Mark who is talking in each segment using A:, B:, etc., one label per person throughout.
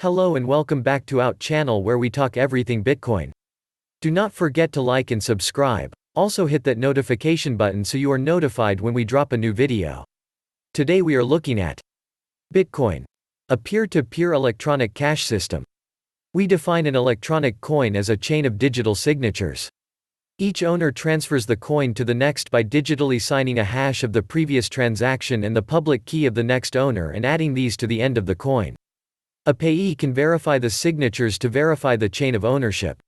A: Hello and welcome back to our channel where we talk everything Bitcoin. Do not forget to like and subscribe. Also hit that notification button so you are notified when we drop a new video. Today we are looking at Bitcoin, a peer-to-peer electronic cash system. We define an electronic coin as a chain of digital signatures. Each owner transfers the coin to the next by digitally signing a hash of the previous transaction and the public key of the next owner and adding these to the end of the coin. A payee can verify the signatures to verify the chain of ownership.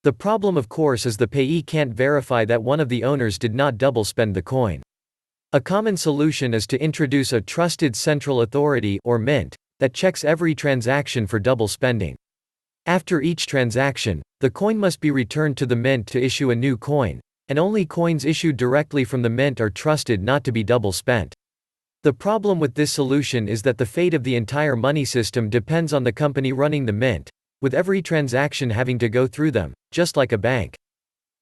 A: The problem, of course, is the payee can't verify that one of the owners did not double spend the coin. A common solution is to introduce a trusted central authority, or mint, that checks every transaction for double spending. After each transaction, the coin must be returned to the mint to issue a new coin, and only coins issued directly from the mint are trusted not to be double spent. The problem with this solution is that the fate of the entire money system depends on the company running the mint, with every transaction having to go through them, just like a bank.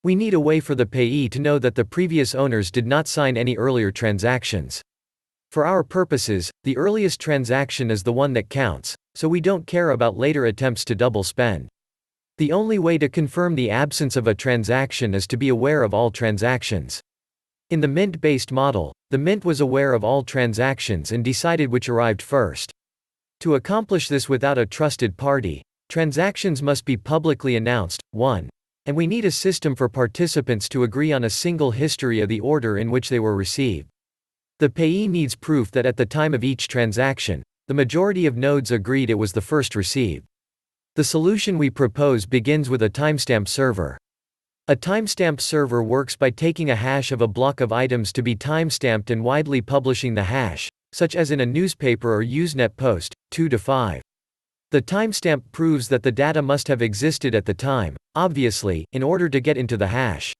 A: We need a way for the payee to know that the previous owners did not sign any earlier transactions. For our purposes, the earliest transaction is the one that counts, so we don't care about later attempts to double spend. The only way to confirm the absence of a transaction is to be aware of all transactions. In the mint-based model, the mint was aware of all transactions and decided which arrived first. To accomplish this without a trusted party, transactions must be publicly announced, 1. And we need a system for participants to agree on a single history of the order in which they were received. The payee needs proof that at the time of each transaction, the majority of nodes agreed it was the first received. The solution we propose begins with a timestamp server. A timestamp server works by taking a hash of a block of items to be timestamped and widely publishing the hash, such as in a newspaper or Usenet post, 2 to 5. The timestamp proves that the data must have existed at the time, obviously, in order to get into the hash.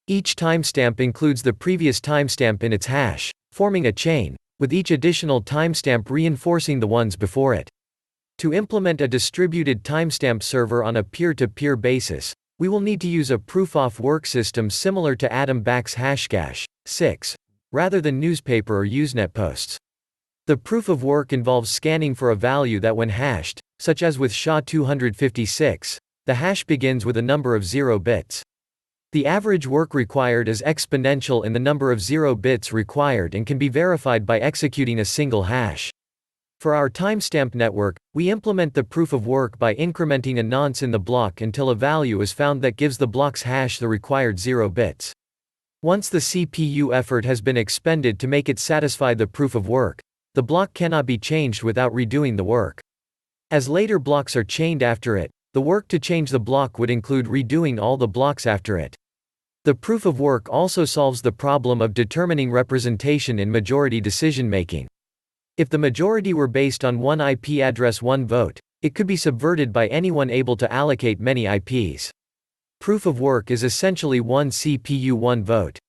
A: Each timestamp includes the previous timestamp in its hash, forming a chain, with each additional timestamp reinforcing the ones before it. To implement a distributed timestamp server on a peer-to-peer basis, we will need to use a proof-of-work system similar to Adam Back's Hashcash, 6, rather than newspaper or Usenet posts. The proof of work involves scanning for a value that when hashed, such as with SHA-256, the hash begins with a number of 0 bits. The average work required is exponential in the number of 0 bits required and can be verified by executing a single hash. For our timestamp network, we implement the proof of work by incrementing a nonce in the block until a value is found that gives the block's hash the required 0 bits. Once the CPU effort has been expended to make it satisfy the proof of work, the block cannot be changed without redoing the work. As later blocks are chained after it, the work to change the block would include redoing all the blocks after it. The proof of work also solves the problem of determining representation in majority decision-making. If the majority were based on one IP address, one vote, it could be subverted by anyone able to allocate many IPs. Proof of work is essentially one CPU, one vote.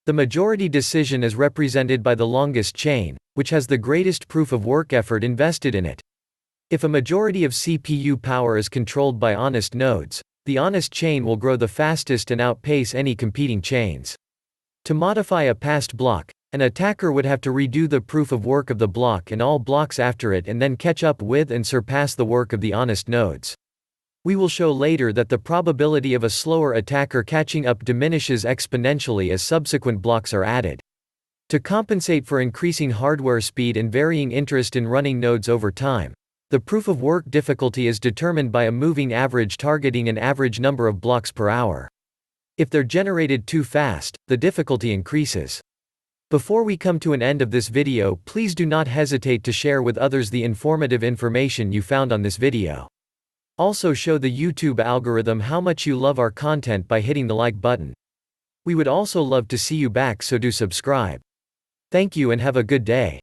A: The majority decision is represented by the longest chain, which has the greatest proof of work effort invested in it. If a majority of CPU power is controlled by honest nodes, the honest chain will grow the fastest and outpace any competing chains. To modify a passed block, an attacker would have to redo the proof of work of the block and all blocks after it and then catch up with and surpass the work of the honest nodes. We will show later that the probability of a slower attacker catching up diminishes exponentially as subsequent blocks are added. To compensate for increasing hardware speed and varying interest in running nodes over time, the proof of work difficulty is determined by a moving average targeting an average number of blocks per hour. If they're generated too fast, the difficulty increases. Before we come to an end of this video, please do not hesitate to share with others the informative information you found on this video. Also show the YouTube algorithm how much you love our content by hitting the like button. We would also love to see you back, so do subscribe. Thank you and have a good day.